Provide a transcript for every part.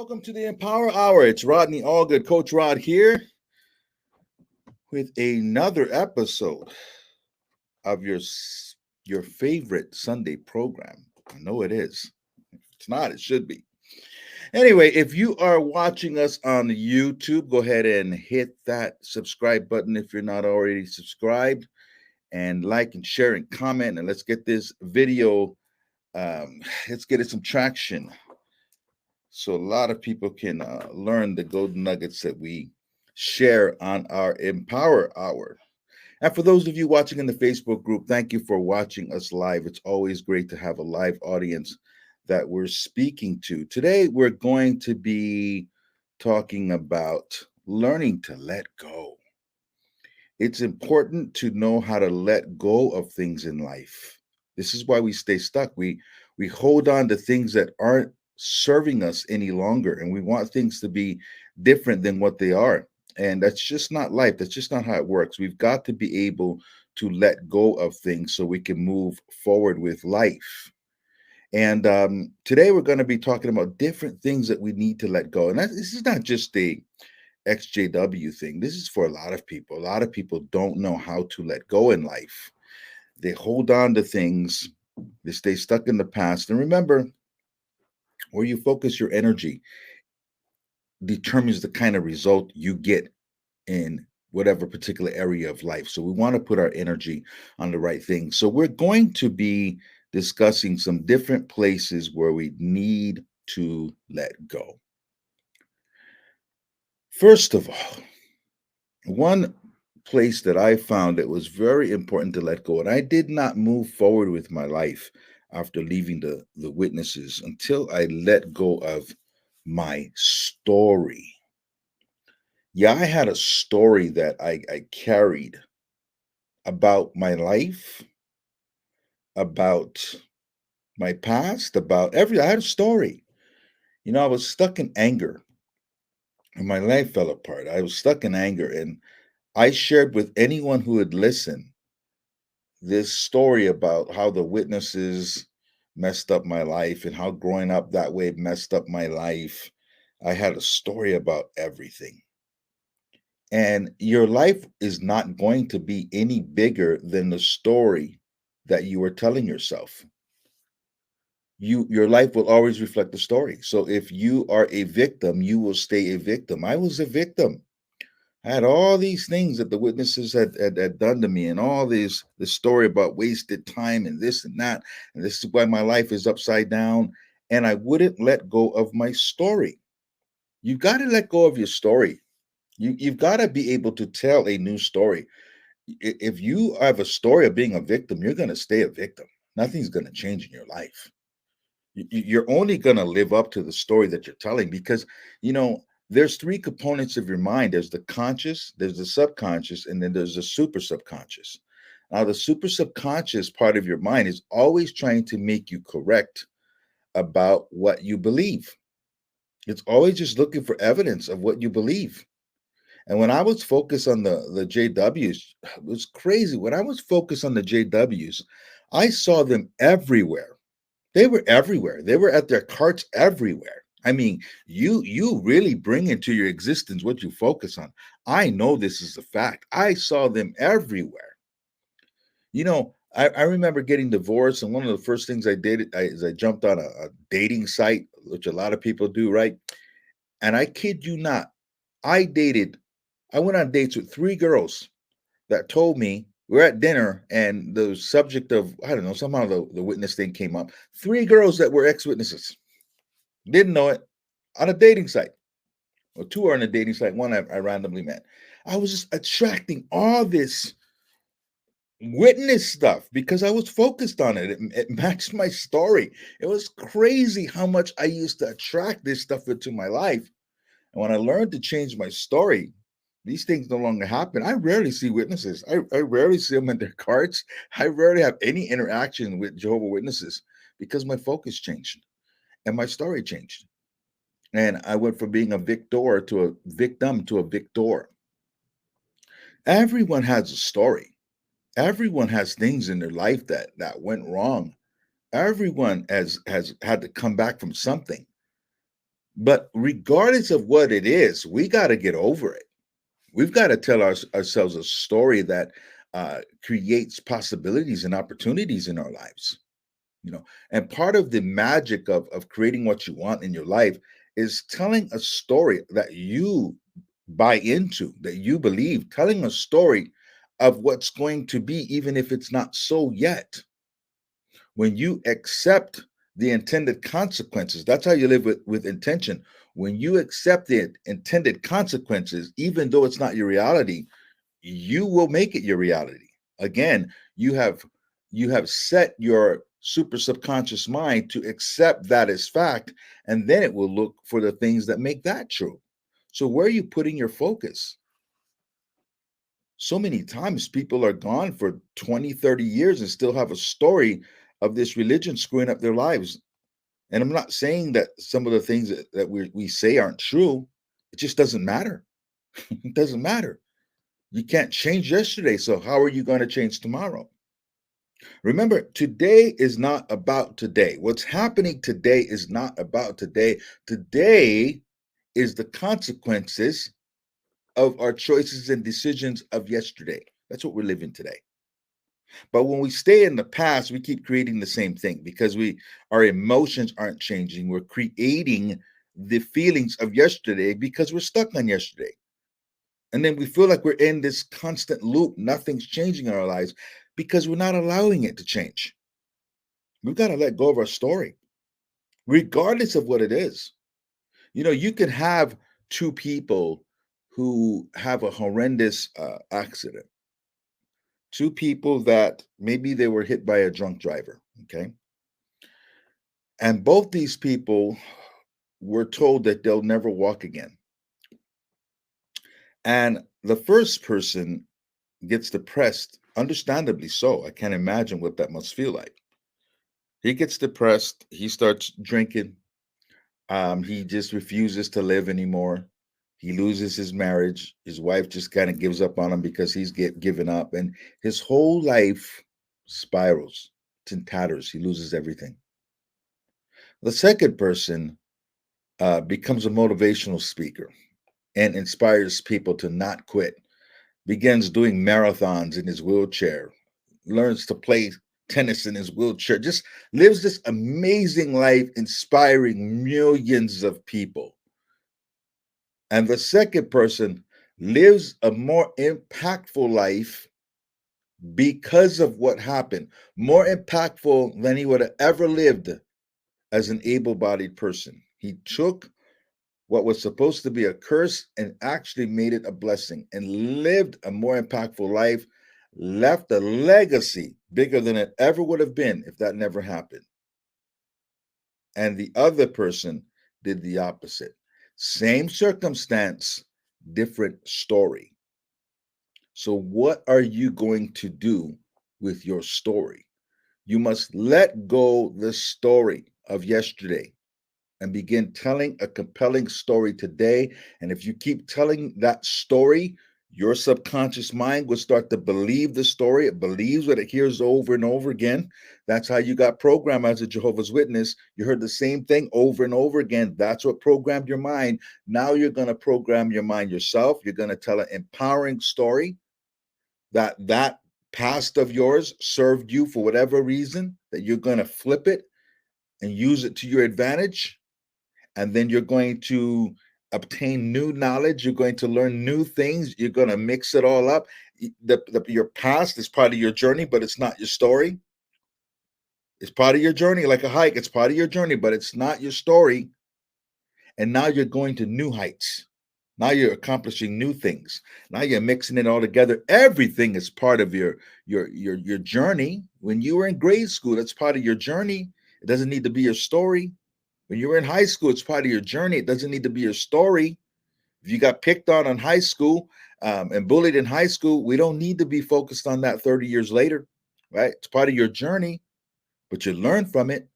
Welcome to the Empower Hour. It's Rodney Allgood, Coach Rod here with another episode of your favorite Sunday program. I know it is. If it's not, it should be. Anyway, if you are watching us on YouTube, go ahead and hit that subscribe button if you're not already subscribed, and like and share and comment, and let's get this video. Let's get it some traction so a lot of people can learn the golden nuggets that we share on our Empower Hour. And for those of you watching in the Facebook group, thank you for watching us live. It's always great to have a live audience that we're speaking to. Today, we're going to be talking about learning to let go. It's important to know how to let go of things in life. This is why we stay stuck. We hold on to things that aren't serving us any longer, and we want things to be different than what they are. And that's just not life. That's just not how it works. We've got to be able to let go of things so we can move forward with life. And today we're going to be talking about different things that we need to let go. And this is not just a XJW thing. This is for a lot of people. A lot of people don't know how to let go in life. They hold on to things, they stay stuck in the past. And remember, where you focus your energy determines the kind of result you get in whatever particular area of life. So we want to put our energy on the right thing. So we're going to be discussing some different places where we need to let go. First of all, one place that I found that was very important to let go, and I did not move forward with my life after leaving the witnesses until I let go of my story. Yeah, I had a story that I carried about my life, about my past, about I had a story. I was stuck in anger and my life fell apart. I was stuck in anger, and I shared with anyone who would listen this story about how the witnesses messed up my life and how growing up that way messed up my life. I had a story about everything. And your life is not going to be any bigger than the story that you are telling yourself. Your life will always reflect the story. So if you are a victim, you will stay a victim. I was a victim. I had all these things that the witnesses had done to me, and all this story about wasted time and this and that, and this is why my life is upside down. And I wouldn't let go of my story. You've got to let go of your story. You've got to be able to tell a new story. If you have a story of being a victim, you're going to stay a victim. Nothing's going to change in your life. You're only going to live up to the story that you're telling, because there's three components of your mind. There's the conscious, there's the subconscious, and then there's the super subconscious. Now, the super subconscious part of your mind is always trying to make you correct about what you believe. It's always just looking for evidence of what you believe. And when I was focused on the JWs, it was crazy. When I was focused on the JWs, I saw them everywhere. They were everywhere. They were at their carts everywhere. I mean, you really bring into your existence what you focus on. I know this is a fact. I saw them everywhere. I remember getting divorced, and one of the first things I did is I jumped on a dating site, which a lot of people do, right? And I kid you not, I went on dates with three girls that told me we're at dinner, and the subject of, I don't know, somehow the witness thing came up. Three girls that were ex-witnesses. Didn't know it, on a dating site. Or two are on a dating site, one I randomly met. I was just attracting all this witness stuff because I was focused on it. It matched my story. It was crazy how much I used to attract this stuff into my life. And when I learned to change my story, these things no longer happen. I rarely see witnesses. I rarely see them in their carts. I rarely have any interaction with Jehovah's Witnesses because my focus changed and my story changed. And I went from being a victor to a victim to a victor. Everyone has a story. Everyone has things in their life that went wrong. Everyone has had to come back from something. But regardless of what it is, we got to get over it. We've got to tell ourselves a story that creates possibilities and opportunities in our lives. And part of the magic of creating what you want in your life is telling a story that you buy into, that you believe, telling a story of what's going to be, even if it's not so yet. When you accept the intended consequences, that's how you live with intention. When you accept the intended consequences, even though it's not your reality, you will make it your reality. Again, you have set your super subconscious mind to accept that as fact, and then it will look for the things that make that true. So where are you putting your focus? So many times people are gone for 20, 30 years and still have a story of this religion screwing up their lives. And I'm not saying that some of the things that we say aren't true. It just doesn't matter. It doesn't matter. You can't change yesterday. So how are you going to change tomorrow? Remember, today is not about today. What's happening today is not about today. Today is the consequences of our choices and decisions of yesterday. That's what we're living today. But when we stay in the past, we keep creating the same thing because our emotions aren't changing. We're creating the feelings of yesterday because we're stuck on yesterday. And then we feel like we're in this constant loop. Nothing's changing in our lives because we're not allowing it to change. We've got to let go of our story, regardless of what it is. You can have two people who have a horrendous accident, two people that maybe they were hit by a drunk driver. Okay. And both these people were told that they'll never walk again. And the first person gets depressed, understandably so. I can't imagine what that must feel like. He gets depressed, he starts drinking, he just refuses to live anymore. He loses his marriage. His wife just kind of gives up on him because he's given up, and his whole life spirals. It's in tatters. He loses everything. The second person becomes a motivational speaker and inspires people to not quit. Begins doing marathons in his wheelchair, learns to play tennis in his wheelchair, just lives this amazing life, inspiring millions of people. And the second person lives a more impactful life because of what happened, more impactful than he would have ever lived as an able bodied person. He took what was supposed to be a curse and actually made it a blessing and lived a more impactful life, left a legacy bigger than it ever would have been if that never happened. And the other person did the opposite. Same circumstance, different story. So, what are you going to do with your story? You must let go the story of yesterday and begin telling a compelling story today. And if you keep telling that story, your subconscious mind will start to believe the story. It believes what it hears over and over again. That's how you got programmed as a Jehovah's Witness. You heard the same thing over and over again. That's what programmed your mind. Now you're going to program your mind yourself. You're going to tell an empowering story that past of yours served you for whatever reason, that you're going to flip it and use it to your advantage, and then you're going to obtain new knowledge. You're going to learn new things. You're going to mix it all up. Your past is part of your journey, but it's not your story. It's part of your journey, like a hike. It's part of your journey, but it's not your story. And now you're going to new heights. Now you're accomplishing new things. Now you're mixing it all together. Everything is part of your journey. When you were in grade school, that's part of your journey. It doesn't need to be your story. When you were in high school, it's part of your journey. It doesn't need to be your story. If you got picked on in high school and bullied in high school, we don't need to be focused on that 30 years later, right? It's part of your journey, but you learn from it,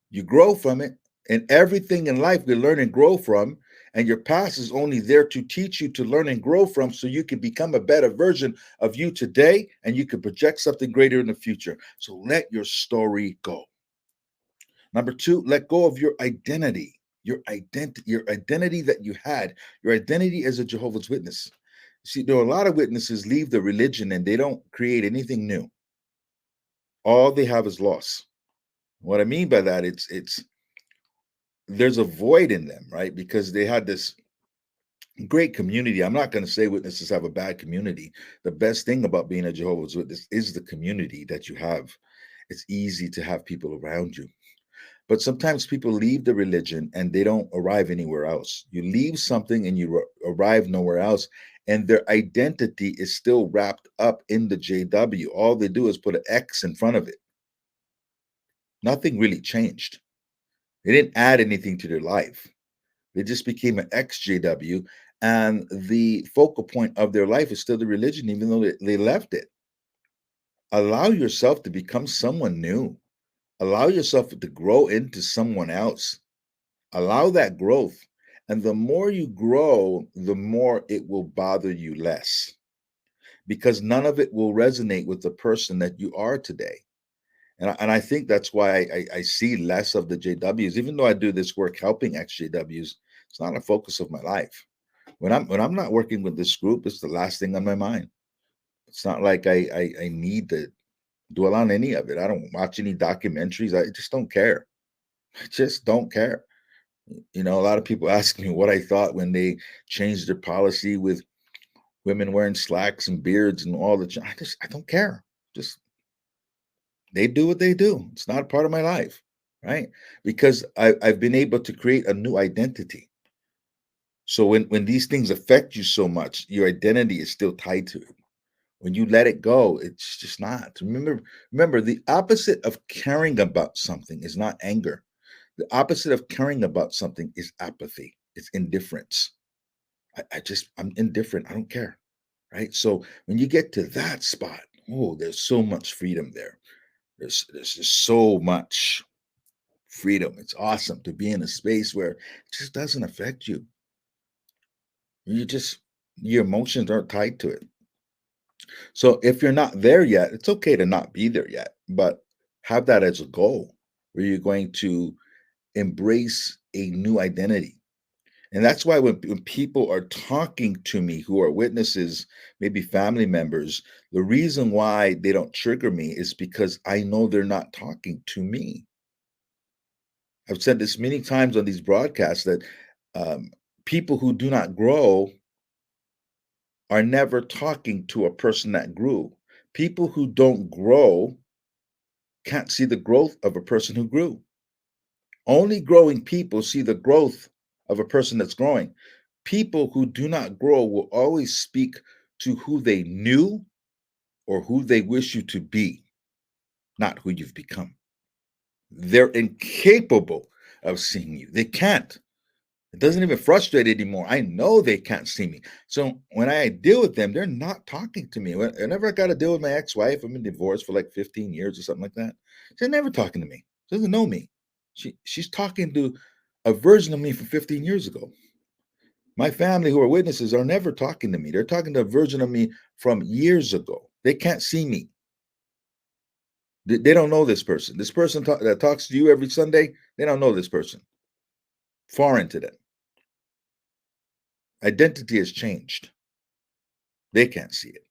you grow from it, and everything in life we learn and grow from. And your past is only there to teach you to learn and grow from so you can become a better version of you today and you can project something greater in the future. So let your story go. Number two, let go of your identity. your identity that you had, your identity as a Jehovah's Witness. See, there are a lot of witnesses leave the religion and they don't create anything new. All they have is loss. What I mean by that, it's there's a void in them, right? Because they had this great community. I'm not going to say witnesses have a bad community. The best thing about being a Jehovah's Witness is the community that you have. It's easy to have people around you. But sometimes people leave the religion and they don't arrive anywhere else. You leave something and you arrive nowhere else, and their identity is still wrapped up in the JW. All they do is put an X in front of it. Nothing really changed. They didn't add anything to their life. They just became an ex-JW, and the focal point of their life is still the religion, even though they left it. Allow yourself to become someone new. Allow yourself to grow into someone else. Allow that growth. And the more you grow, the more it will bother you less, because none of it will resonate with the person that you are today. And I think that's why I see less of the JWs, even though I do this work helping ex-JWs. It's not a focus of my life. When I'm not working with this group, it's the last thing on my mind. It's not like I need to dwell on any of it. I don't watch any documentaries. I just don't care. I just don't care. A lot of people ask me what I thought when they changed their policy with women wearing slacks and beards and all the. I don't care. Just they do what they do. It's not a part of my life, right? Because I've been able to create a new identity. So when these things affect you so much, your identity is still tied to it. When you let it go, it's just not. Remember, the opposite of caring about something is not anger. The opposite of caring about something is apathy. It's indifference. I'm indifferent. I don't care. Right. So when you get to that spot, oh, there's so much freedom there. There's just so much freedom. It's awesome to be in a space where it just doesn't affect you. You just your emotions aren't tied to it. So if you're not there yet, it's okay to not be there yet, but have that as a goal where you're going to embrace a new identity. And that's why when people are talking to me who are witnesses, maybe family members, the reason why they don't trigger me is because I know they're not talking to me. I've said this many times on these broadcasts that um, people who do not grow are never talking to a person that grew. People who don't grow can't see the growth of a person who grew. Only growing people see the growth of a person that's growing. People who do not grow will always speak to who they knew or who they wish you to be, not who you've become. They're incapable of seeing you. They can't. It doesn't even frustrate anymore. I know they can't see me. So when I deal with them, they're not talking to me. Whenever I got to deal with my ex-wife, I've been divorced for like 15 years or something like that. She's never talking to me. She doesn't know me. She's talking to a version of me from 15 years ago. My family who are witnesses are never talking to me. They're talking to a version of me from years ago. They can't see me. They don't know this person. This person that talks to you every Sunday, they don't know this person. Foreign to them. Identity has changed. They can't see it.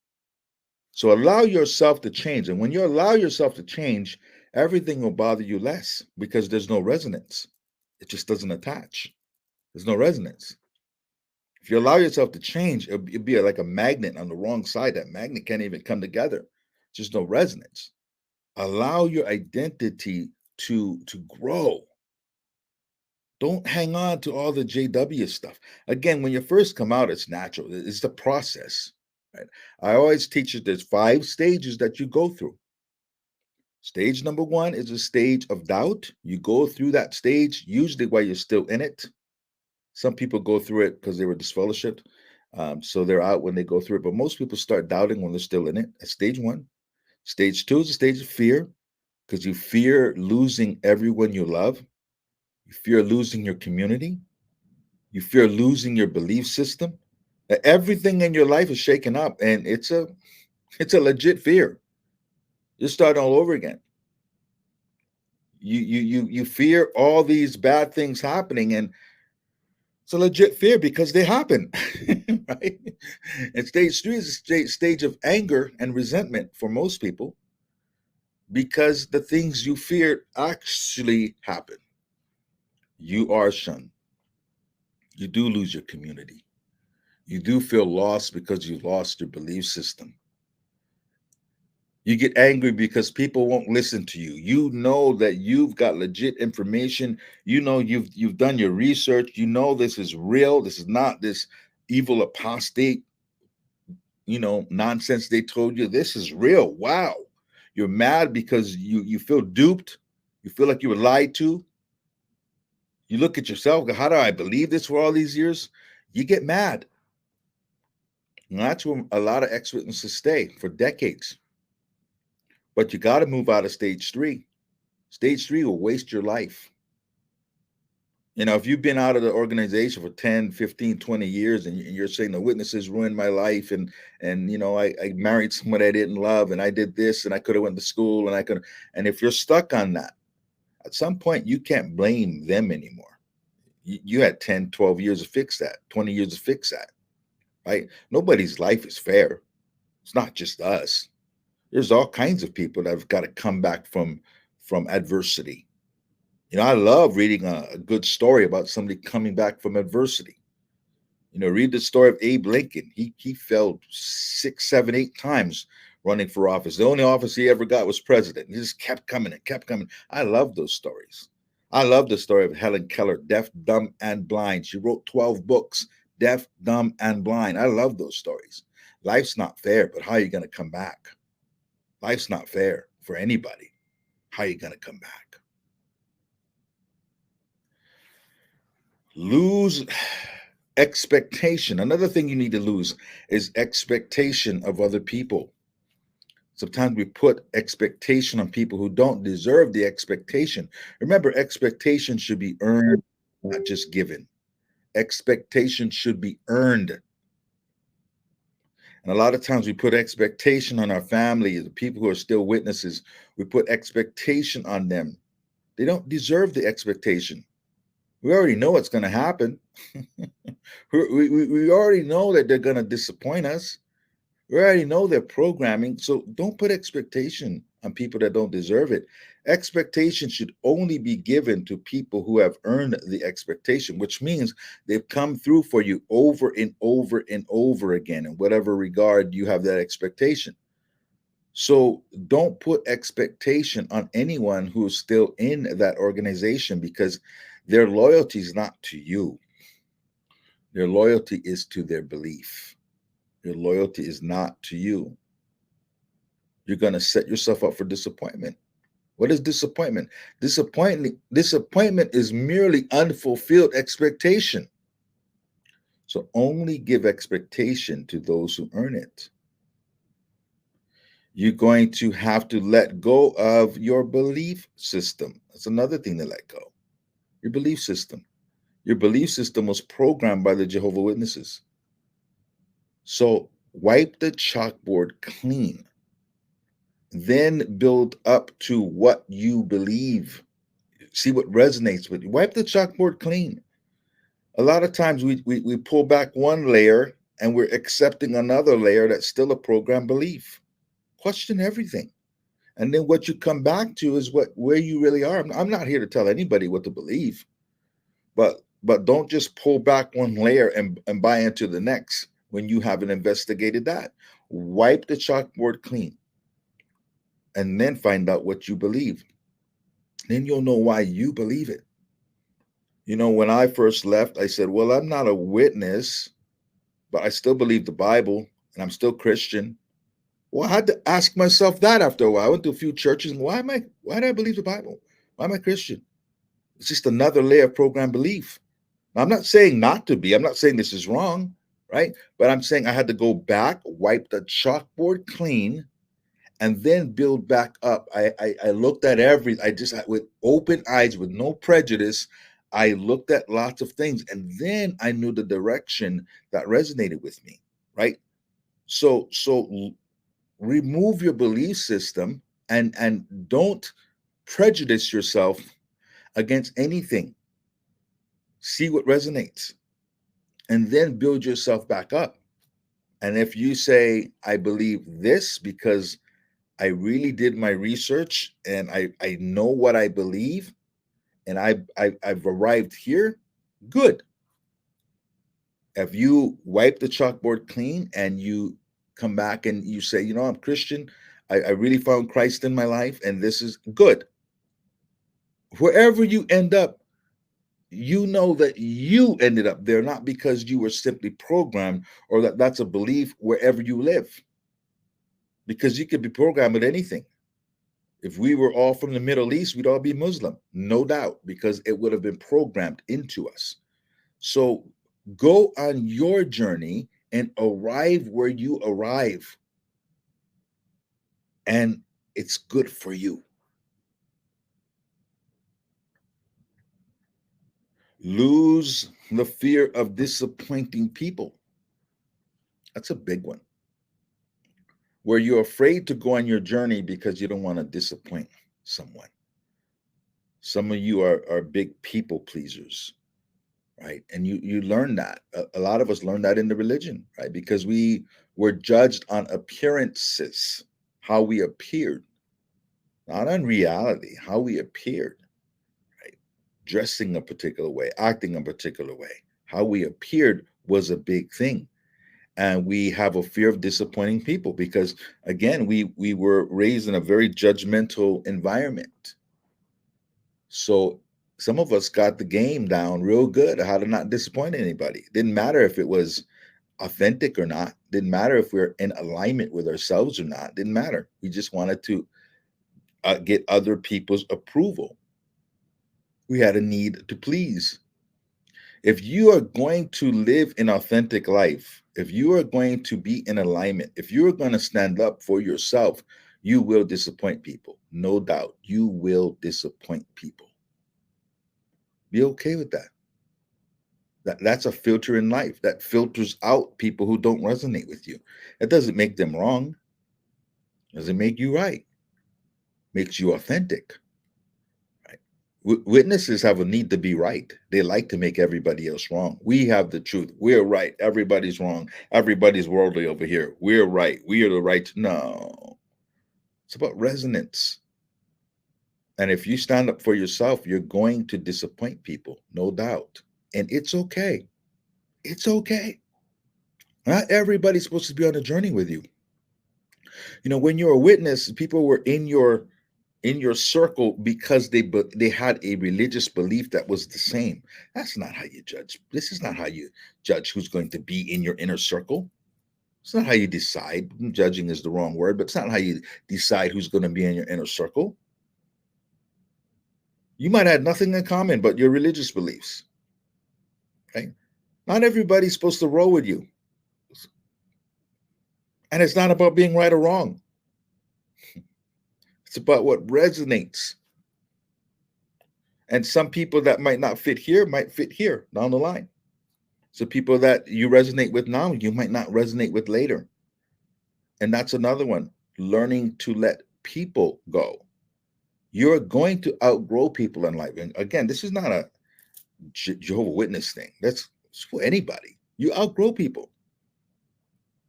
So allow yourself to change. And when you allow yourself to change, everything will bother you less because there's no resonance. It just doesn't attach. There's no resonance. If you allow yourself to change, it'll be like a magnet on the wrong side. That magnet can't even come together. Just no resonance. Allow your identity to grow. Don't hang on to all the JW stuff. Again, when you first come out, it's natural. It's the process. Right? I always teach you there's 5 stages that you go through. Stage number 1 is a stage of doubt. You go through that stage usually while you're still in it. Some people go through it because they were disfellowshipped. So they're out when they go through it. But most people start doubting when they're still in it. That's stage 1. Stage 2 is a stage of fear because you fear losing everyone you love. You fear losing your community. You fear losing your belief system. Everything in your life is shaken up, and it's a legit fear. You're starting all over again. You fear all these bad things happening, and it's a legit fear because they happen, right? And stage three is a stage of anger and resentment for most people because the things you feared actually happen. You are shunned. You do lose your community. You do feel lost because you lost your belief system. You get angry because people won't listen to you. You know that you've got legit information. You know you've done your research. You know this is real. This is not this evil apostate, nonsense they told you. This is real. Wow. You're mad because you feel duped. You feel like you were lied to. You look at yourself, go, how do I believe this for all these years? You get mad. And that's where a lot of ex-witnesses stay for decades. But you got to move out of stage three. Stage three will waste your life. If you've been out of the organization for 10, 15, 20 years and you're saying the witnesses ruined my life and I married someone I didn't love and I did this and I could have went to school and if you're stuck on that, at some point you can't blame them anymore. You had 10, 12 years to fix that, 20 years to fix that, right? Nobody's life is fair. It's not just us. There's all kinds of people that have got to come back from adversity. I love reading a good story about somebody coming back from adversity. Read the story of Abe Lincoln. He failed 6, 7, 8 times running for office. The only office he ever got was president. He just kept coming and kept coming. I love those stories. I love the story of Helen Keller, deaf, dumb, and blind. She wrote 12 books, deaf, dumb, and blind. I love those stories. Life's not fair, but how are you going to come back? Life's not fair for anybody. How are you going to come back? Lose expectation. Another thing you need to lose is expectation of other people. Sometimes we put expectation on people who don't deserve the expectation. Remember, expectation should be earned, not just given. Expectation should be earned. And a lot of times we put expectation on our family, the people who are still witnesses. We put expectation on them. They don't deserve the expectation. We already know what's going to happen. we already know that they're going to disappoint us. We already know their programming. So don't put expectation on people that don't deserve it. Expectation should only be given to people who have earned the expectation, which means they've come through for you over and over and over again in whatever regard you have that expectation. So don't put expectation on anyone who is still in that organization because their loyalty is not to you. Their loyalty is to their belief. Your loyalty is not to you. You're going to set yourself up for disappointment. What is disappointment? Disappointment is merely unfulfilled expectation. So only give expectation to those who earn it. You're going to have to let go of your belief system. That's another thing to let go. Your belief system. Your belief system was programmed by the Jehovah's Witnesses. So wipe the chalkboard clean. Then build up to what you believe. See what resonates with you. Wipe the chalkboard clean. A lot of times we pull back one layer and we're accepting another layer that's still a program belief. Question everything. And then what you come back to is where you really are. I'm not here to tell anybody what to believe, but don't just pull back one layer and buy into the next when you haven't investigated that. Wipe the chalkboard clean and then find out what you believe. Then you'll know why you believe it. When I first left, I said, well, I'm not a witness, but I still believe the Bible and I'm still Christian. Well, I had to ask myself that after a while. I went to a few churches and why do I believe the Bible? Why am I Christian? It's just another layer of program belief. Now, I'm not saying not to be. I'm not saying this is wrong, right? But I'm saying I had to go back, wipe the chalkboard clean, and then build back up. I looked at with open eyes, with no prejudice. I looked at lots of things, and then I knew the direction that resonated with me, right? So remove your belief system and don't prejudice yourself against anything. See what resonates, and then build yourself back up. And if you say, I believe this because I really did my research and I know what I believe and I've arrived here, good. If you wipe the chalkboard clean and you come back and you say, I'm Christian, I really found Christ in my life, and this is good. Wherever you end up, you know that you ended up there, not because you were simply programmed or that's a belief wherever you live. Because you could be programmed with anything. If we were all from the Middle East, we'd all be Muslim, no doubt, because it would have been programmed into us. So go on your journey and arrive where you arrive. And it's good for you. Lose the fear of disappointing people. That's a big one. Where you're afraid to go on your journey because you don't want to disappoint someone. Some of you are big people pleasers, right? And you learn that. A lot of us learn that in the religion, right? Because we were judged on appearances, how we appeared, not on reality, how we appeared, right? Dressing a particular way, acting a particular way. How we appeared was a big thing. And we have a fear of disappointing people because, again, we were raised in a very judgmental environment. So some of us got the game down real good how to not disappoint anybody. Didn't matter if it was authentic or not. Didn't matter if we're in alignment with ourselves or not. Didn't matter. We just wanted to get other people's approval. We had a need to please. If you are going to live an authentic life, if you are going to be in alignment, if you're going to stand up for yourself, you will disappoint people. No doubt. You will disappoint people. Be okay with that. That's a filter in life that filters out people who don't resonate with you. That doesn't make them wrong. Doesn't make you right. Makes you authentic. Right? Witnesses have a need to be right. They like to make everybody else wrong. We have the truth. We're right. Everybody's wrong. Everybody's worldly over here. We're right. We are the right. No. It's about resonance. And if you stand up for yourself, you're going to disappoint people, no doubt. And it's okay. It's okay. Not everybody's supposed to be on a journey with you. When you're a witness, people were in your circle because they had a religious belief that was the same. That's not how you judge. This is not how you judge who's going to be in your inner circle. It's not how you decide. Judging is the wrong word, but it's not how you decide who's going to be in your inner circle. You might have nothing in common but your religious beliefs. Right? Not everybody's supposed to roll with you. And it's not about being right or wrong. It's about what resonates. And some people that might not fit here might fit here down the line. So people that you resonate with now, you might not resonate with later. And that's another one, learning to let people go. You're going to outgrow people in life. And again, this is not a Jehovah's Witness thing. That's for anybody. You outgrow people.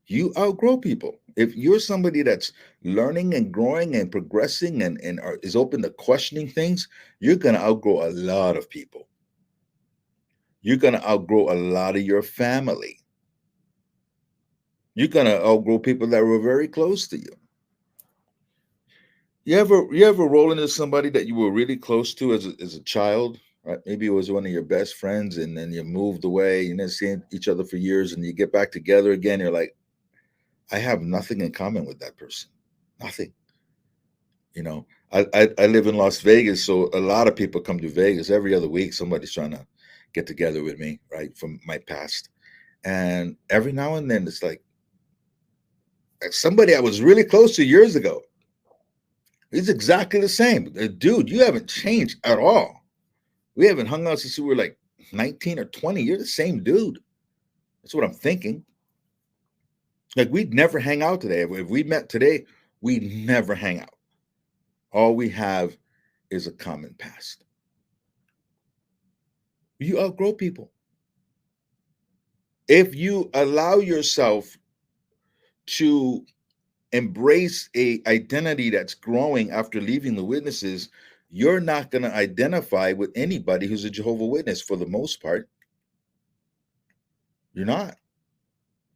You outgrow people. If you're somebody that's learning and growing and progressing and is open to questioning things, you're going to outgrow a lot of people. You're going to outgrow a lot of your family. You're going to outgrow people that were very close to you. You ever roll into somebody that you were really close to as a child, right? Maybe it was one of your best friends, and then you moved away, you didn't see each other for years, and you get back together again. You're like, I have nothing in common with that person. Nothing. I live in Las Vegas, so a lot of people come to Vegas every other week. Somebody's trying to get together with me, right, from my past. And every now and then it's like somebody I was really close to years ago. He's exactly the same. Dude, you haven't changed at all. We haven't hung out since we were like 19 or 20. You're the same dude. That's what I'm thinking. Like we'd never hang out today. If we met today, we'd never hang out. All we have is a common past. You outgrow people. If you allow yourself to embrace a identity that's growing after leaving the witnesses, you're not going to identify with anybody who's a Jehovah Witness for the most part. You're not.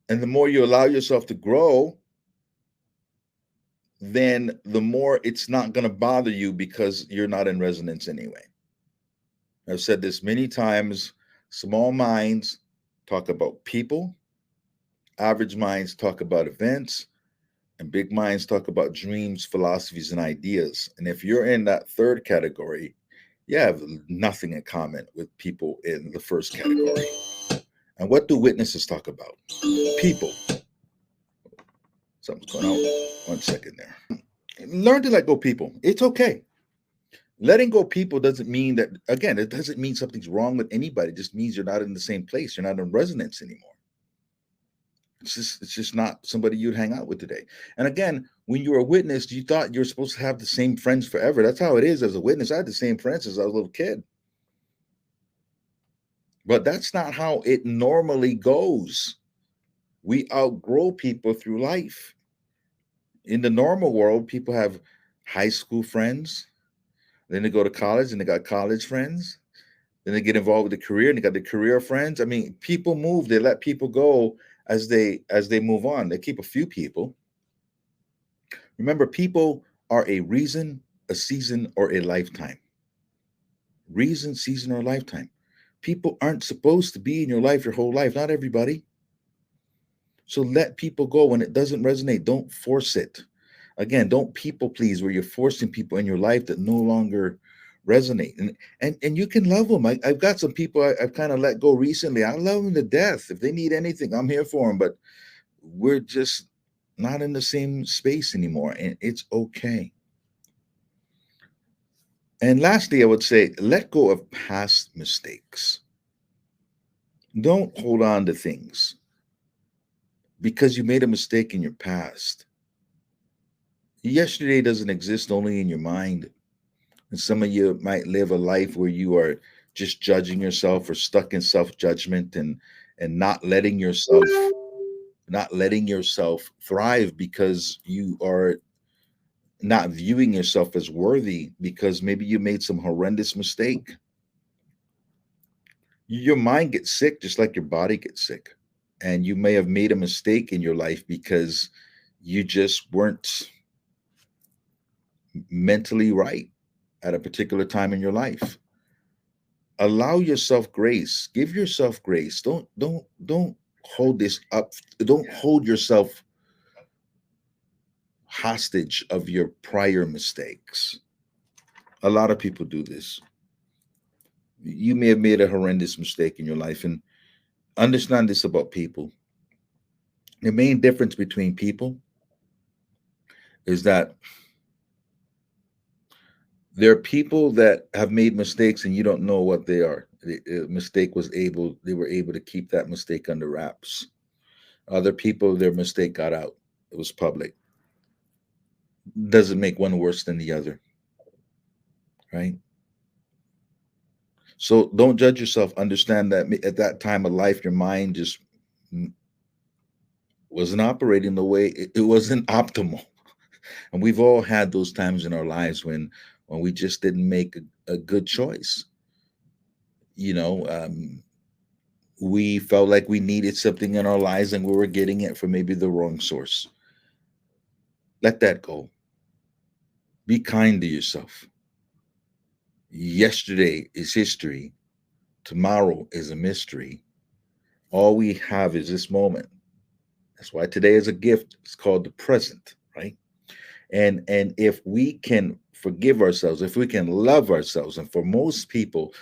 And the more you allow yourself to grow, then the more it's not going to bother you because you're not in resonance anyway. I've said this many times. Small minds talk about people, average minds talk about events, and big minds talk about dreams, philosophies, and ideas. And if you're in that third category, you have nothing in common with people in the first category. And what do witnesses talk about? People. Something's going on. 1 second there. Learn to let go people. It's okay. Letting go people doesn't mean that, again, it doesn't mean something's wrong with anybody. It just means you're not in the same place. You're not in resonance anymore. It's just not somebody you'd hang out with today. And again, when you were a witness, you thought you were supposed to have the same friends forever. That's how it is as a witness. I had the same friends as I was a little kid. But that's not how it normally goes. We outgrow people through life. In the normal world, people have high school friends, then they go to college and they got college friends. Then they get involved with the career and they got the career friends. I mean, people move, they let people go as they move on. They keep a few people. Remember, people are a reason, a season, or a lifetime. Reason, season, or lifetime. People aren't supposed to be in your life your whole life. Not everybody. So let people go when it doesn't resonate. Don't force it. Again, don't people please where you're forcing people in your life that no longer resonate. And you can love them. I've got some people I've kind of let go recently. I love them to death. If they need anything, I'm here for them. But we're just not in the same space anymore, and it's okay. And lastly, I would say let go of past mistakes. Don't hold on to things because you made a mistake in your past. Yesterday doesn't exist only in your mind. And some of you might live a life where you are just judging yourself or stuck in self-judgment and not letting yourself thrive because you are not viewing yourself as worthy because maybe you made some horrendous mistake. Your mind gets sick just like your body gets sick. And you may have made a mistake in your life because you just weren't mentally right at a particular time in your life. Allow yourself grace. Give yourself grace. Don't hold this up. Don't hold yourself hostage of your prior mistakes. A lot of people do this. You may have made a horrendous mistake in your life, and understand this about people. The main difference between people is that there are people that have made mistakes and you don't know what they are. The mistake they were able to keep that mistake under wraps. Other people, their mistake got out. It was public. Doesn't make one worse than the other, right? So don't judge yourself. Understand that at that time of life, your mind just wasn't operating the way it wasn't optimal. And we've all had those times in our lives when we just didn't make a good choice. You know, we felt like we needed something in our lives and we were getting it from maybe the wrong source. Let that go. Be kind to yourself. Yesterday is history. Tomorrow is a mystery. All we have is this moment. That's why today is a gift. It's called the present, right? And if we can forgive ourselves, if we can love ourselves, and for most people,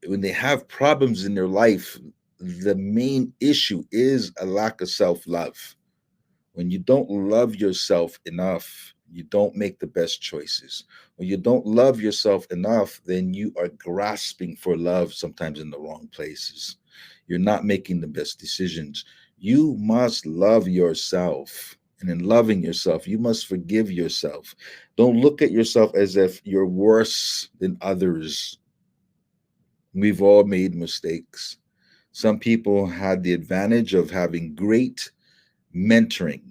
when they have problems in their life, the main issue is a lack of self-love. When you don't love yourself enough, you don't make the best choices. When you don't love yourself enough, then you are grasping for love sometimes in the wrong places. You're not making the best decisions. You must love yourself And in loving yourself, you must forgive yourself. Don't look at yourself as if you're worse than others. We've all made mistakes. Some people had the advantage of having great mentoring,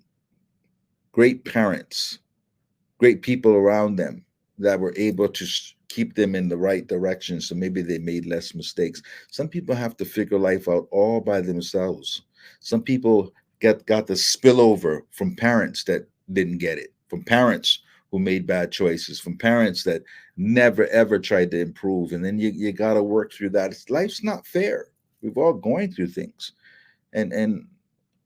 great parents, great people around them that were able to keep them in the right direction. So maybe they made less mistakes. Some people have to figure life out all by themselves. Some people got the spillover from parents that didn't get it, from parents who made bad choices, from parents that never ever tried to improve. And then you got to work through that. Life's not fair. We've all going through things. And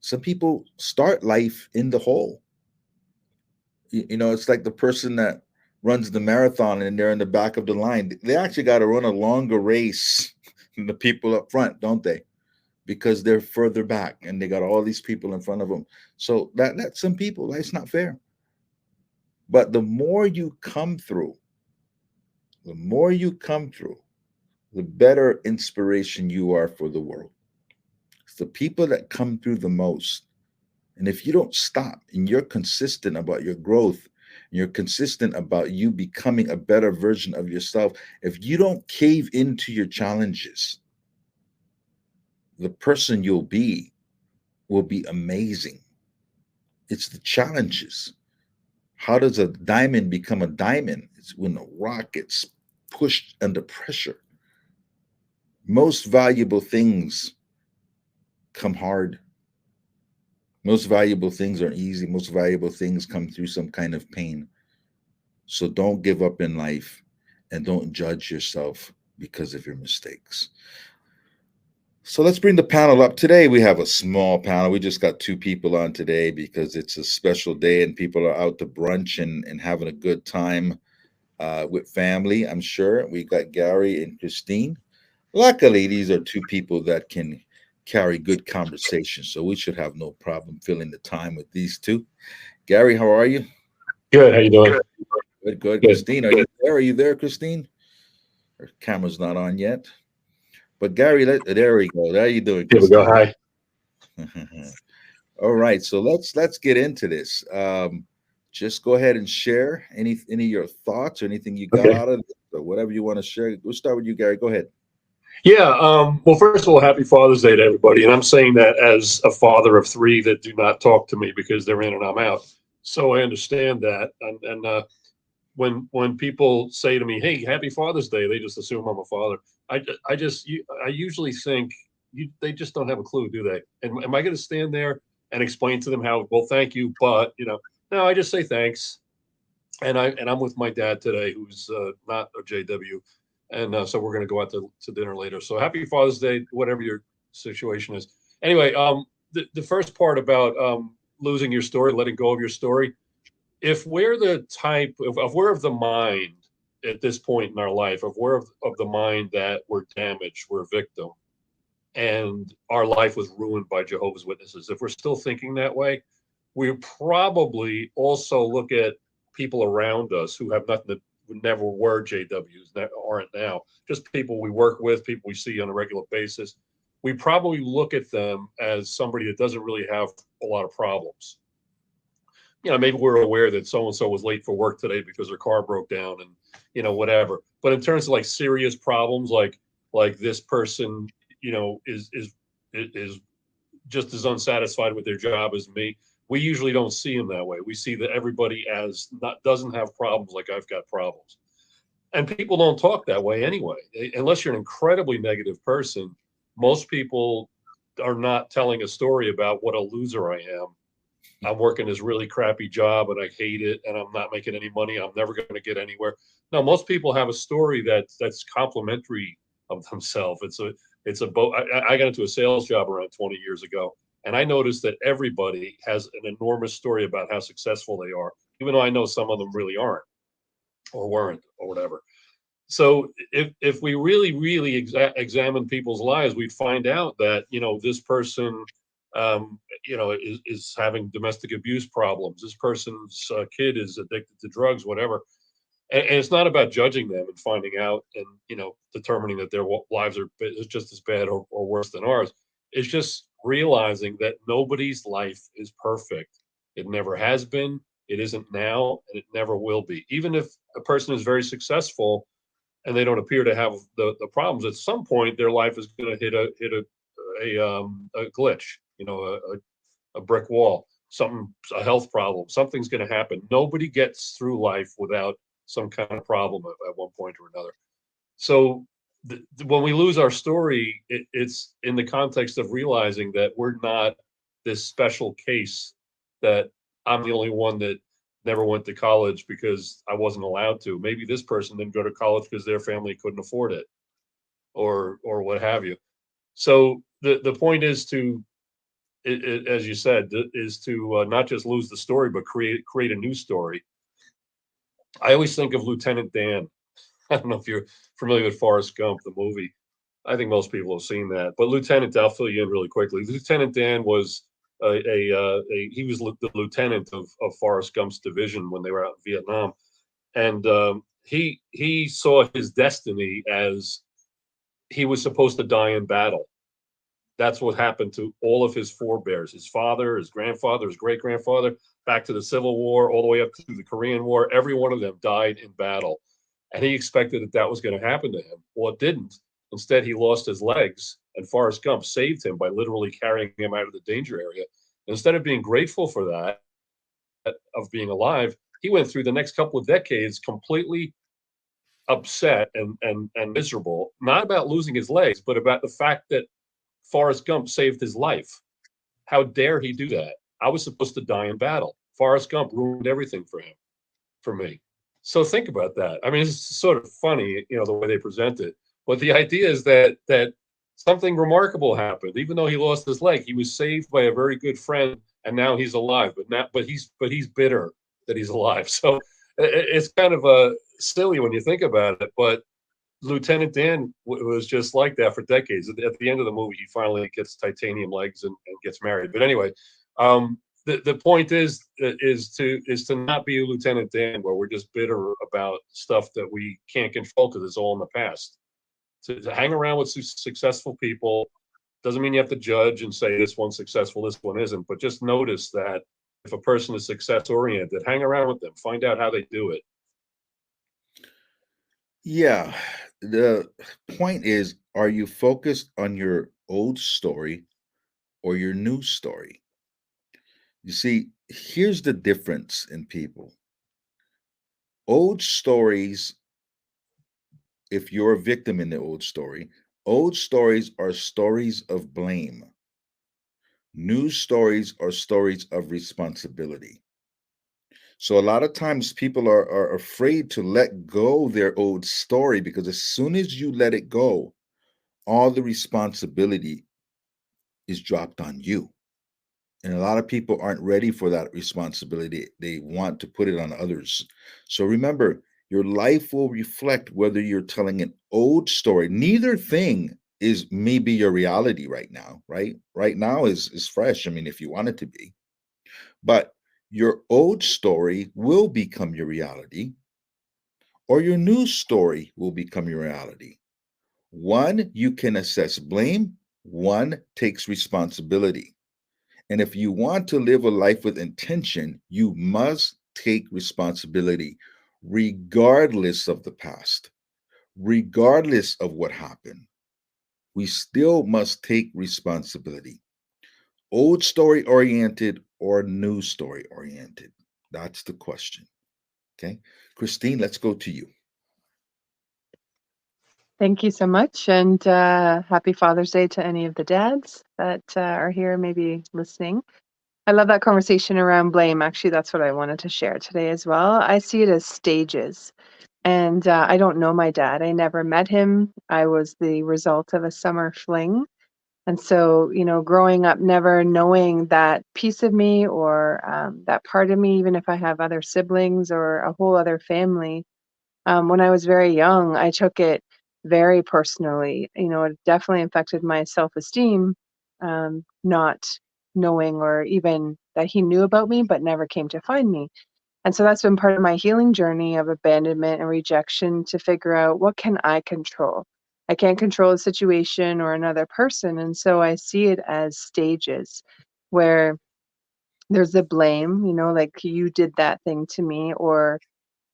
some people start life in the hole. It's like the person that runs the marathon and they're in the back of the line. They actually got to run a longer race than the people up front, don't they? Because they're further back and they got all these people in front of them. So that's some people. Life's not fair. But the more you come through, the more you come through, the better inspiration you are for the world. It's the people that come through the most. And if you don't stop and you're consistent about your growth, and you're consistent about you becoming a better version of yourself, if you don't cave into your challenges, the person you'll be will be amazing. It's the challenges. How does a diamond become a diamond? It's when a rock gets pushed under pressure. Most valuable things come hard. Most valuable things are easy. Most valuable things come through some kind of pain. So don't give up in life and don't judge yourself because of your mistakes. So let's bring the panel up. Today we have a small panel. We just got two people on today because it's a special day and people are out to brunch and having a good time with family, I'm sure. We got Gary and Christine. Luckily, these are two people that can carry good conversation, so we should have no problem filling the time with these two. Gary, how are you? Good. How you doing? Good, good. Good. Christine, are you there? Are you there, Christine? Her camera's not on yet. But Gary, there we go. There you doing, Here we go. Christine? Hi. All right, so let's get into this. Just go ahead and share any of your thoughts or anything you got Okay. out of it, or whatever you want to share. We'll start with you, Gary. Go ahead. Yeah. Well, first of all, happy Father's Day to everybody. And I'm saying that as a father of three that do not talk to me because they're in and I'm out. So I understand that. And when people say to me, "Hey, happy Father's Day," they just assume I'm a father. I usually think they just don't have a clue, do they? And am I going to stand there and explain to them how? Well, thank you, but no. I just say thanks. And I'm with my dad today, who's not a JW, and so we're going to go out to dinner later. So happy Father's Day, whatever your situation is. Anyway, the first part about losing your story, letting go of your story. If we're the type, if we're of the mind at this point in our life, if we're of the mind that we're damaged, we're a victim, and our life was ruined by Jehovah's Witnesses, if we're still thinking that way, we probably also look at people around us who have nothing to who never were JWs that aren't now, just people we work with, people we see on a regular basis. We probably look at them as somebody that doesn't really have a lot of problems. Maybe we're aware that so and so was late for work today because their car broke down and whatever. But in terms of like serious problems, like this person, is just as unsatisfied with their job as me. We usually don't see them that way. We see that everybody as not doesn't have problems like I've got problems. And people don't talk that way anyway. Unless you're an incredibly negative person, most people are not telling a story about what a loser I am. I'm working this really crappy job and I hate it and I'm not making any money. I'm never going to get anywhere. No, most people have a story that's complimentary of themselves. I got into a sales job around 20 years ago and I noticed that everybody has an enormous story about how successful they are, even though I know some of them really aren't or weren't or whatever. So if we really examine people's lives, we'd find out that this person is having domestic abuse problems. This person's kid is addicted to drugs, whatever. And it's not about judging them and finding out and determining that their lives are just as bad or worse than ours. It's just realizing that nobody's life is perfect It never has been. It isn't now, and it never will be. Even if a person is very successful and they don't appear to have the problems, at some point their life is going to hit a glitch, a brick wall, a health problem. Something's going to happen. Nobody gets through life without some kind of problem at one point or another. So when we lose our story, it's in the context of realizing that we're not this special case, that I'm the only one that never went to college because I wasn't allowed to. Maybe this person didn't go to college because their family couldn't afford it, or what have you. So the point is to, as you said, is to not just lose the story, but create a new story. I always think of Lieutenant Dan. I don't know if you're familiar with Forrest Gump, the movie. I think most people have seen that. But Lieutenant, I'll fill you in really quickly. Lieutenant Dan was he was the lieutenant of Forrest Gump's division when they were out in Vietnam, and he saw his destiny as he was supposed to die in battle. That's what happened to all of his forebears: his father, his grandfather, his great grandfather, back to the Civil War, all the way up to the Korean War. Every one of them died in battle. And he expected that that was going to happen to him. Well, it didn't. Instead, he lost his legs, and Forrest Gump saved him by literally carrying him out of the danger area. And instead of being grateful for that, of being alive, he went through the next couple of decades completely upset and miserable, not about losing his legs, but about the fact that Forrest Gump saved his life. How dare he do that? I was supposed to die in battle. Forrest Gump ruined everything for him, for me. So think about that. I mean, it's sort of funny, the way they present it. But the idea is that something remarkable happened. Even though he lost his leg, he was saved by a very good friend, and now he's alive. But he's bitter that he's alive. So it's kind of silly when you think about it. But Lieutenant Dan was just like that for decades. At the end of the movie, he finally gets titanium legs and gets married. But anyway, the point is to not be a Lieutenant Dan where we're just bitter about stuff that we can't control because it's all in the past. To hang around with successful people doesn't mean you have to judge and say this one's successful, this one isn't. But just notice that if a person is success oriented, hang around with them, find out how they do it. Yeah. The point is, are you focused on your old story or your new story? You see, here's the difference in people. Old stories, if you're a victim in the old stories are stories of blame. New stories are stories of responsibility. So a lot of times people are afraid to let go their old story because as soon as you let it go, all the responsibility is dropped on you. And a lot of people aren't ready for that responsibility. They want to put it on others. So remember, your life will reflect whether you're telling an old story. Neither thing is maybe your reality right now, right? Right now is fresh. I mean, if you want it to be. But your old story will become your reality, or your new story will become your reality. One, you can assess blame, one takes responsibility. And if you want to live a life with intention, you must take responsibility, regardless of the past, regardless of what happened. We still must take responsibility. Old story oriented or new story oriented? That's the question. Okay. Christine, let's go to you. Thank you so much, and happy Father's Day to any of the dads that are here, maybe listening. I love that conversation around blame. Actually, that's what I wanted to share today as well. I see it as stages. And I don't know my dad. I never met him. I was the result of a summer fling. And so, growing up, never knowing that piece of me or that part of me, even if I have other siblings or a whole other family, when I was very young, I took it very personally. It definitely affected my self-esteem, not knowing or even that he knew about me, but never came to find me. And so that's been part of my healing journey of abandonment and rejection to figure out what can I control. I can't control a situation or another person. And so I see it as stages where There's the blame, like you did that thing to me, or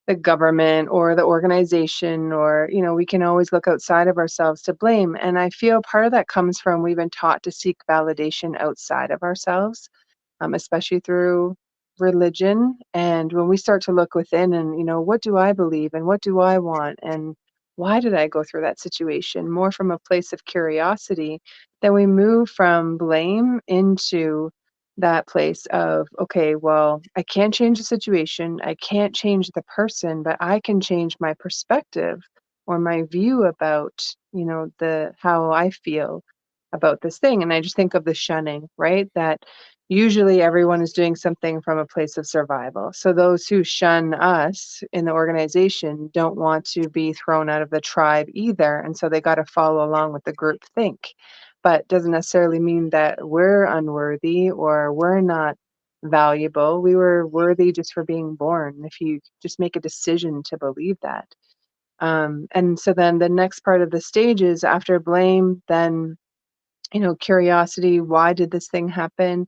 the government or the organization, or we can always look outside of ourselves to blame. And I feel part of that comes from we've been taught to seek validation outside of ourselves, especially through religion. And when we start to look within and, what do I believe and what do I want? And why did I go through that situation? More from a place of curiosity, then we move from blame into that place of, okay, well, I can't change the situation. I can't change the person, but I can change my perspective or my view about, the how I feel about this thing. And I just think of the shunning, right? That usually everyone is doing something from a place of survival. So those who shun us in the organization don't want to be thrown out of the tribe either. And so they got to follow along with the group think. But doesn't necessarily mean that we're unworthy or we're not valuable. We were worthy just for being born, if you just make a decision to believe that. And so then the next part of the stage is after blame, then curiosity, why did this thing happen?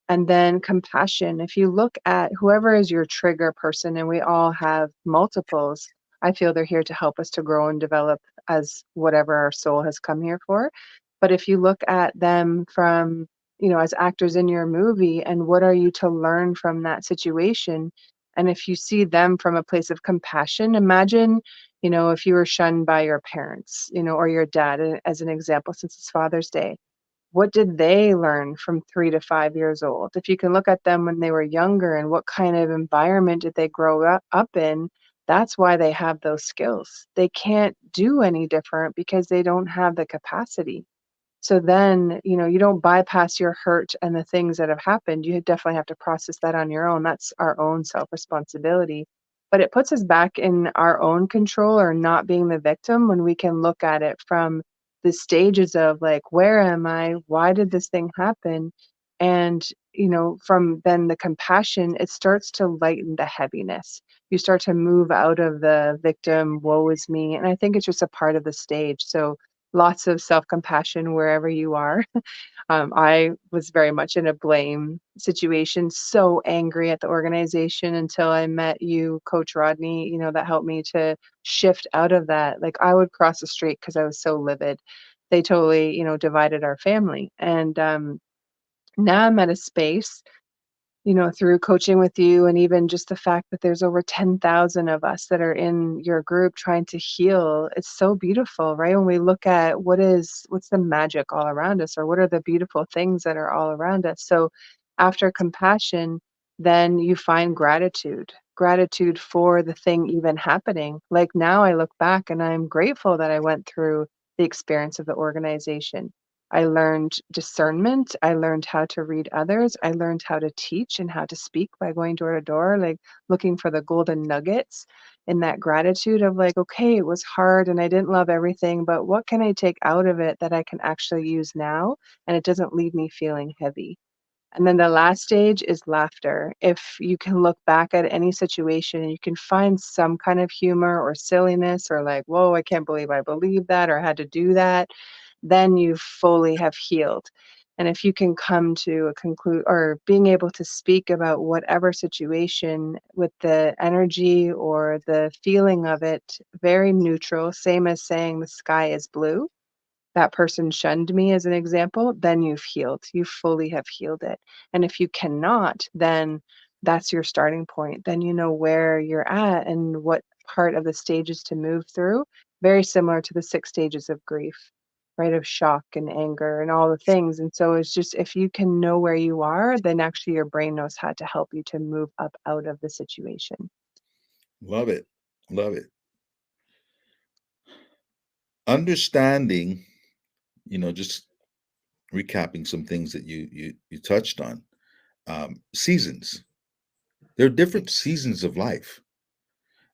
And then compassion. If you look at whoever is your trigger person, and we all have multiples, I feel they're here to help us to grow and develop as whatever our soul has come here for. But if you look at them from, as actors in your movie, and what are you to learn from that situation? And if you see them from a place of compassion, imagine, if you were shunned by your parents, or your dad, as an example, since it's Father's Day, what did they learn from 3 to 5 years old? If you can look at them when they were younger and what kind of environment did they grow up in, that's why they have those skills. They can't do any different because they don't have the capacity. So then, you don't bypass your hurt and the things that have happened. You definitely have to process that on your own. That's our own self responsibility. But it puts us back in our own control or not being the victim when we can look at it from the stages of like, where am I? Why did this thing happen? And, from then the compassion, it starts to lighten the heaviness. You start to move out of the victim, woe is me. And I think it's just a part of the stage. So, lots of self-compassion wherever you are. I was very much in a blame situation, so angry at the organization until I met you, Coach Rodney, that helped me to shift out of that. Like I would cross the street because I was so livid. They totally, divided our family. And now I'm at a space, through coaching with you, and even just the fact that there's over 10,000 of us that are in your group trying to heal. It's so beautiful, right? When we look at what's the magic all around us, or what are the beautiful things that are all around us. So after compassion, then you find gratitude for the thing even happening. Like now I look back and I'm grateful that I went through the experience of the organization. I learned discernment. I learned how to read others. I learned how to teach and how to speak by going door to door, like looking for the golden nuggets in that gratitude of like, okay, it was hard and I didn't love everything, but what can I take out of it that I can actually use now? And it doesn't leave me feeling heavy. And then the last stage is laughter. If you can look back at any situation and you can find some kind of humor or silliness or like, whoa, I can't believe I believed that or had to do that, then you fully have healed. And if you can come to a conclude or being able to speak about whatever situation with the energy or the feeling of it very neutral, same as saying the sky is blue, that person shunned me as an example, then you've healed. You fully have healed it. And if you cannot, then that's your starting point. Then you know where you're at and what part of the stages to move through. Very similar to the 6 stages of grief, right? Of shock and anger and all the things. And so it's just if you can know where you are, then actually your brain knows how to help you to move up out of the situation. Love it. Love it. Understanding, just recapping some things that you touched on. Seasons. There are different seasons of life,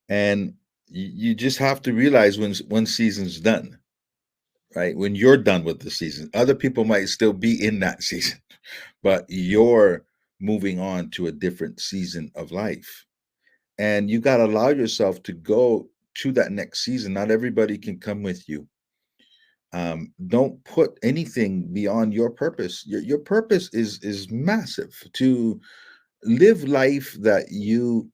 and you just have to realize when one season's done, right? When you're done with the season, other people might still be in that season, but you're moving on to a different season of life, and you got to allow yourself to go to that next season. Not everybody can come with you. Don't put anything beyond your purpose. Your purpose is massive to live life that you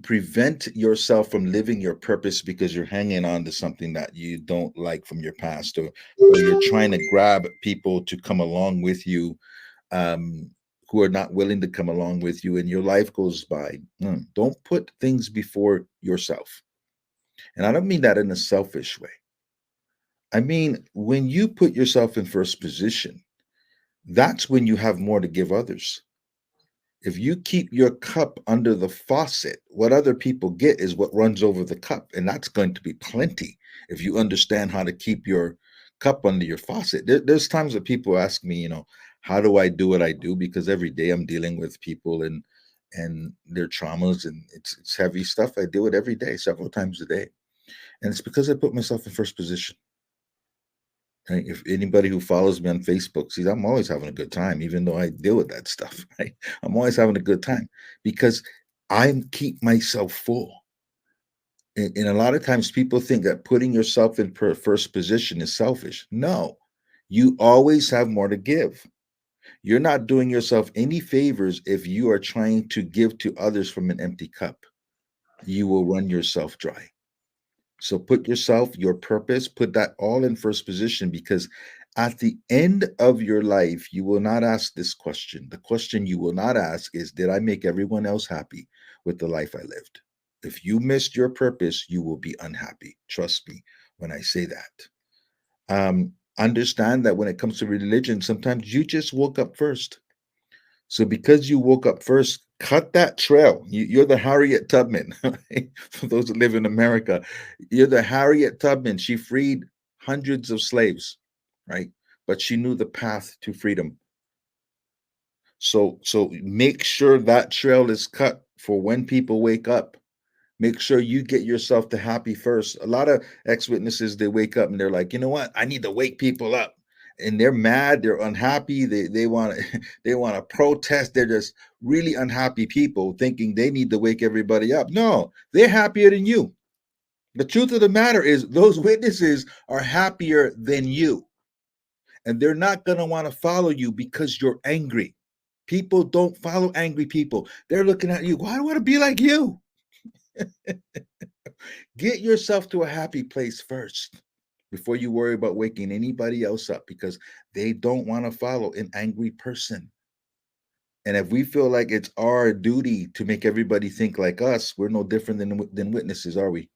prevent yourself from living your purpose because you're hanging on to something that you don't like from your past, or you're trying to grab people to come along with you, um, who are not willing to come along with you, and your life goes by. Don't put things before yourself. And I don't mean that in a selfish way. I mean, when you put yourself in first position, that's when you have more to give others. If you keep your cup under the faucet, what other people get is what runs over the cup, and that's going to be plenty if you understand how to keep your cup under your faucet. There's times that people ask me, how do I do what I do? Because every day I'm dealing with people and their traumas, and it's heavy stuff. I do it every day, several times a day, and it's because I put myself in first position. Right? If anybody who follows me on Facebook sees, I'm always having a good time, even though I deal with that stuff. Right? I'm always having a good time because I keep myself full. And a lot of times people think that putting yourself in first position is selfish. No, you always have more to give. You're not doing yourself any favors if you are trying to give to others from an empty cup. You will run yourself dry. So put yourself, your purpose, put that all in first position, because at the end of your life, you will not ask this question. The question you will not ask is, did I make everyone else happy with the life I lived? If you missed your purpose, you will be unhappy. Trust me when I say that. Understand that when it comes to religion, sometimes you just woke up first. So because you woke up first, cut that trail. You're the Harriet Tubman. Right? For those that live in America, you're the Harriet Tubman. She freed hundreds of slaves, right? But she knew the path to freedom. So make sure that trail is cut for when people wake up. Make sure you get yourself to happy first. A lot of ex-witnesses, they wake up and they're like, you know what? I need to wake people up. And they're mad, they're unhappy, they want to they want to protest. They're just really unhappy people thinking they need to wake everybody up. No, they're happier than you. The truth of the matter is those witnesses are happier than you. And they're not going to want to follow you because you're angry. People don't follow angry people. They're looking at you. Why do I want to be like you? Get yourself to a happy place first before you worry about waking anybody else up, because they don't want to follow an angry person. And if we feel like it's our duty to make everybody think like us, we're no different than witnesses, are we?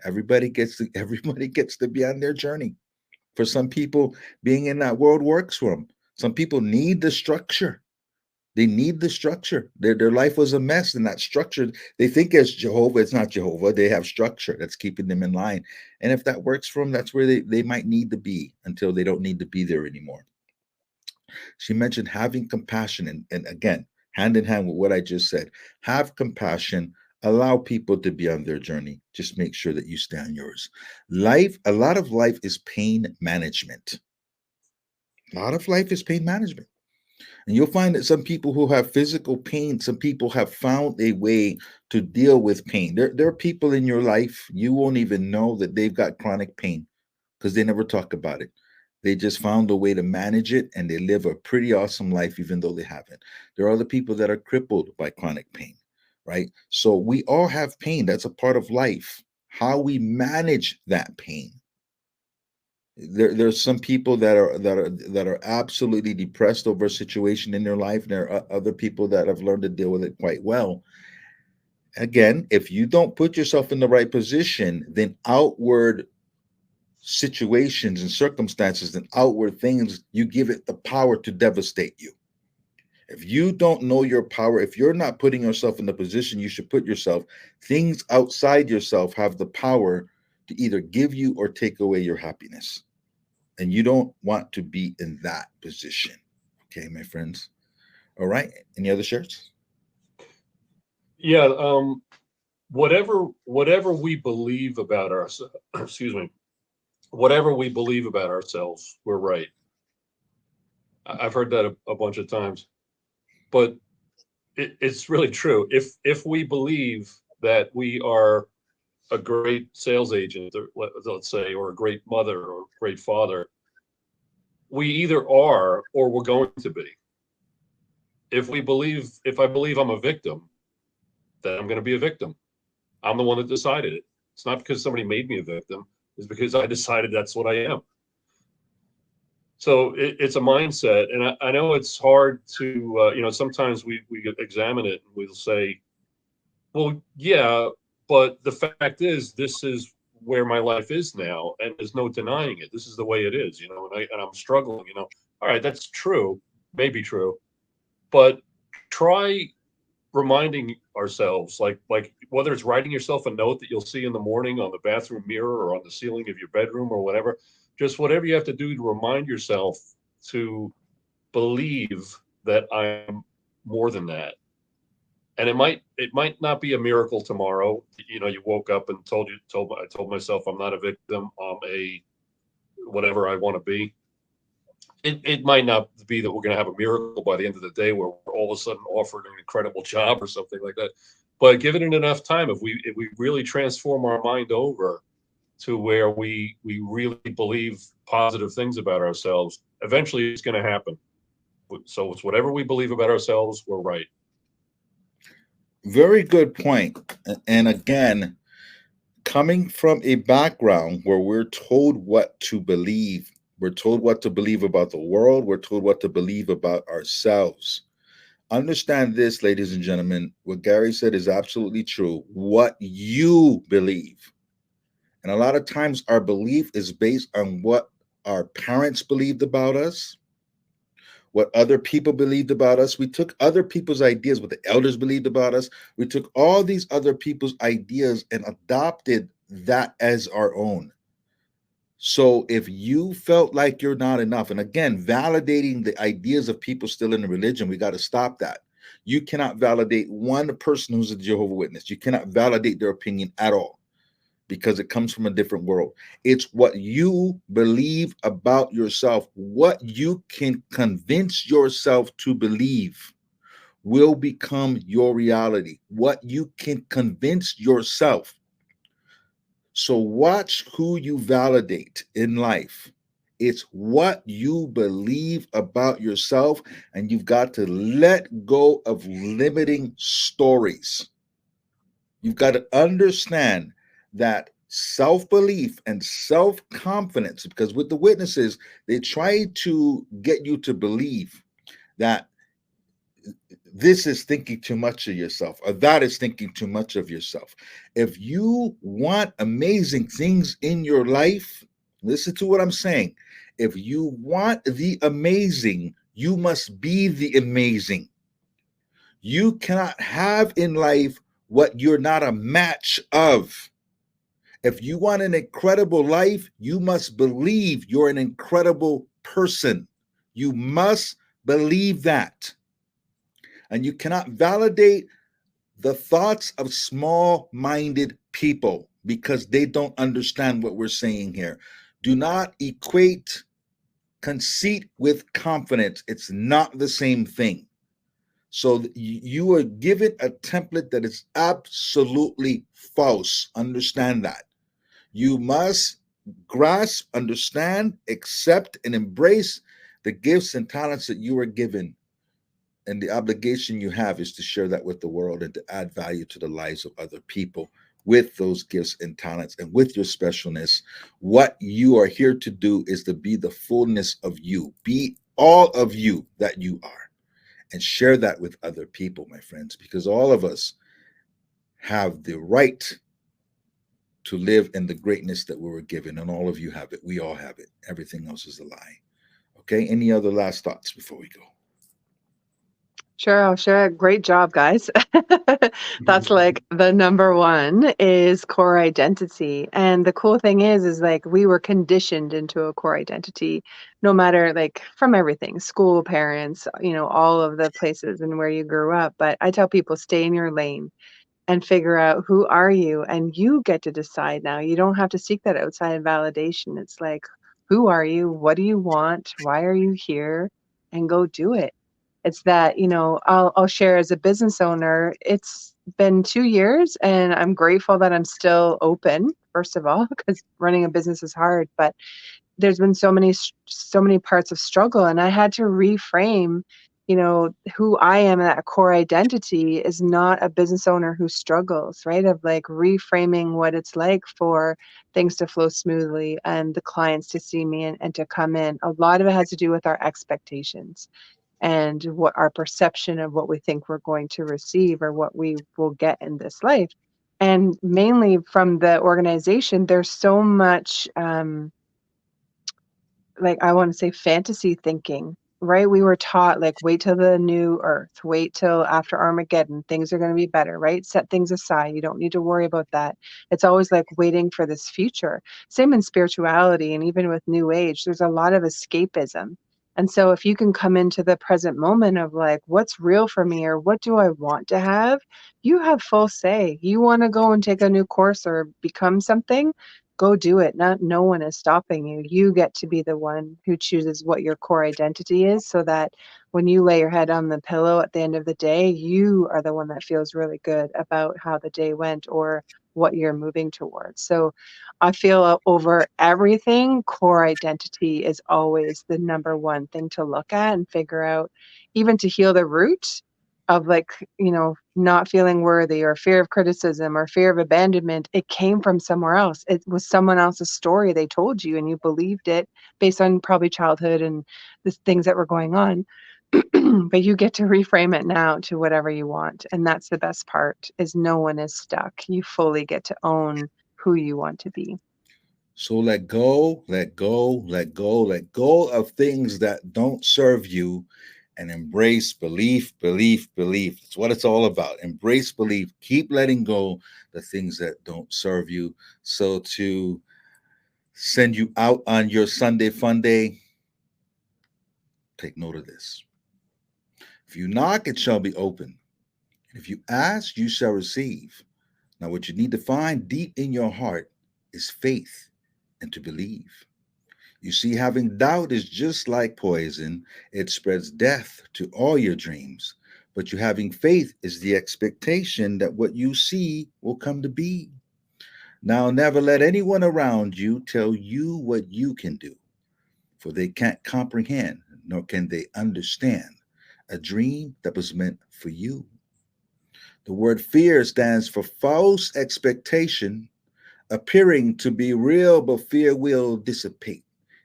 Everybody gets to be on their journey. For some people, being in that world works for them. Some people need the structure. They need the structure. Their life was a mess, and that structure, they think it's Jehovah. It's not Jehovah. They have structure that's keeping them in line. And if that works for them, that's where they might need to be until they don't need to be there anymore. She mentioned having compassion, and again, hand in hand with what I just said, have compassion, allow people to be on their journey. Just make sure that you stay on yours. A lot of life is pain management. A lot of life is pain management. And you'll find that some people who have physical pain, some people have found a way to deal with pain. There are people in your life, you won't even know that they've got chronic pain because they never talk about it. They just found a way to manage it, and they live a pretty awesome life, even though they haven't. There are other people that are crippled by chronic pain, right? So we all have pain. That's a part of life. How we manage that pain. There's some people that are absolutely depressed over a situation in their life, and there are other people that have learned to deal with it quite well. Again, if you don't put yourself in the right position, then outward situations and circumstances and outward things, you give it the power to devastate you. If you don't know your power, if you're not putting yourself in the position you should put yourself, things outside yourself have the power to either give you or take away your happiness. And you don't want to be in that position. Okay, my friends. All right. Any other shares? Yeah. Whatever we believe about ourselves, excuse me, whatever we believe about ourselves, we're right. I've heard that a bunch of times, but it's really true. If we believe that we are a great sales agent, or let's say, or a great mother or great father, we either are or we're going to be. if I believe I'm a victim, then I'm going to be a victim. I'm the one that decided it. It's not because somebody made me a victim. It's because I decided that's what I am. So it's a mindset, and I know it's hard to, sometimes we examine it and we'll say, well, yeah, but the fact is, this is where my life is now, and there's no denying it. This is the way it is, and I'm struggling. All right, that's true, maybe true, but try reminding ourselves, like whether it's writing yourself a note that you'll see in the morning on the bathroom mirror or on the ceiling of your bedroom or whatever, just whatever you have to do to remind yourself to believe that I'm more than that. And it might not be a miracle tomorrow. You woke up and I told myself I'm not a victim. I'm a whatever I want to be. It might not be that we're going to have a miracle by the end of the day where we're all of a sudden offered an incredible job or something like that. But given it enough time, if we really transform our mind over to where we really believe positive things about ourselves, eventually it's going to happen. So it's whatever we believe about ourselves, we're right. Very good point. And again, coming from a background where we're told what to believe, we're told what to believe about the world, we're told what to believe about ourselves. Understand this, ladies and gentlemen, what Gary said is absolutely true. What you believe. And a lot of times our belief is based on what our parents believed about us, what other people believed about us. We took other people's ideas, what the elders believed about us. We took all these other people's ideas and adopted that as our own. So if you felt like you're not enough, and again, validating the ideas of people still in the religion, we got to stop that. You cannot validate one person who's a Jehovah's Witness. You cannot validate their opinion at all because it comes from a different world. It's what you believe about yourself, what you can convince yourself to believe will become your reality, what you can convince yourself. So watch who you validate in life. It's what you believe about yourself, and you've got to let go of limiting stories. You've got to understand that self-belief and self-confidence, because with the witnesses, they try to get you to believe that this is thinking too much of yourself, or that is thinking too much of yourself. If you want amazing things in your life, listen to what I'm saying. If you want the amazing, you must be the amazing. You cannot have in life what you're not a match of. If you want an incredible life, you must believe you're an incredible person. You must believe that. And you cannot validate the thoughts of small-minded people because they don't understand what we're saying here. Do not equate conceit with confidence. It's not the same thing. So you are given a template that is absolutely false. Understand that. You must grasp, understand, accept, and embrace the gifts and talents that you are given. And the obligation you have is to share that with the world and to add value to the lives of other people with those gifts and talents and with your specialness. What you are here to do is to be the fullness of you, be all of you that you are, and share that with other people, my friends, because all of us have the right to live in the greatness that we were given, and all of you have it. We all have it. Everything else is a lie. Okay. Any other last thoughts before we go? Sure, I'll share. Great job, guys. That's like the number one is core identity. And the cool thing is like we were conditioned into a core identity, no matter like from everything, school, parents, all of the places and where you grew up. But I tell people stay in your lane and figure out who are you, and you get to decide now. You don't have to seek that outside validation. It's like, who are you? What do you want? Why are you here? And go do it. It's that, I'll share as a business owner, it's been 2 years and I'm grateful that I'm still open, first of all, because running a business is hard, but there's been so many parts of struggle, and I had to reframe, who I am, that core identity is not a business owner who struggles, right? Of like reframing what it's like for things to flow smoothly and the clients to see me and to come in. A lot of it has to do with our expectations and what our perception of what we think we're going to receive or what we will get in this life. And mainly from the organization, there's so much like I want to say fantasy thinking, right? We were taught like wait till the new earth, wait till after Armageddon, things are going to be better, right? Set things aside. You don't need to worry about that. It's always like waiting for this future. Same in spirituality and even with new age, there's a lot of escapism. And so if you can come into the present moment of like what's real for me or what do I want to have, you have full say. You want to go and take a new course or become something, go do it. No one is stopping you. You get to be the one who chooses what your core identity is, so that when you lay your head on the pillow at the end of the day, you are the one that feels really good about how the day went or what you're moving towards. So I feel over everything, core identity is always the number one thing to look at and figure out, even to heal the root of like, not feeling worthy or fear of criticism or fear of abandonment. It came from somewhere else. It was someone else's story they told you and you believed it based on probably childhood and the things that were going on. But you get to reframe it now to whatever you want. And that's the best part, is no one is stuck. You fully get to own who you want to be. So let go, let go, let go, let go of things that don't serve you and embrace belief, belief, belief. That's what it's all about. Embrace belief. Keep letting go the things that don't serve you. So to send you out on your Sunday fun day, take note of this. If you knock, it shall be open. And if you ask, you shall receive. Now, what you need to find deep in your heart is faith and to believe. You see, having doubt is just like poison. It spreads death to all your dreams. But you having faith is the expectation that what you see will come to be. Now, never let anyone around you tell you what you can do, for they can't comprehend, nor can they understand a dream that was meant for you. The word fear stands for false expectation, appearing to be real, but fear will dissipate.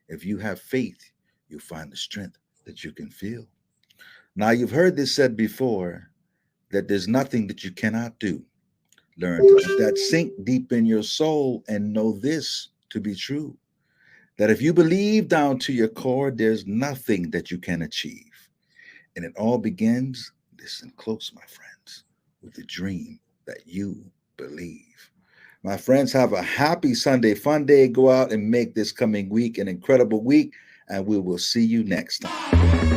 If you have faith, you'll find the strength that you can feel. Now, you've heard this said before, that there's nothing that you cannot do. Learn to let that sink deep in your soul and know this to be true, that if you believe down to your core, there's nothing that you can achieve. And it all begins, listen close, my friends, with the dream that you believe. My friends, have a happy Sunday fun day. Go out and make this coming week an incredible week, and we will see you next time.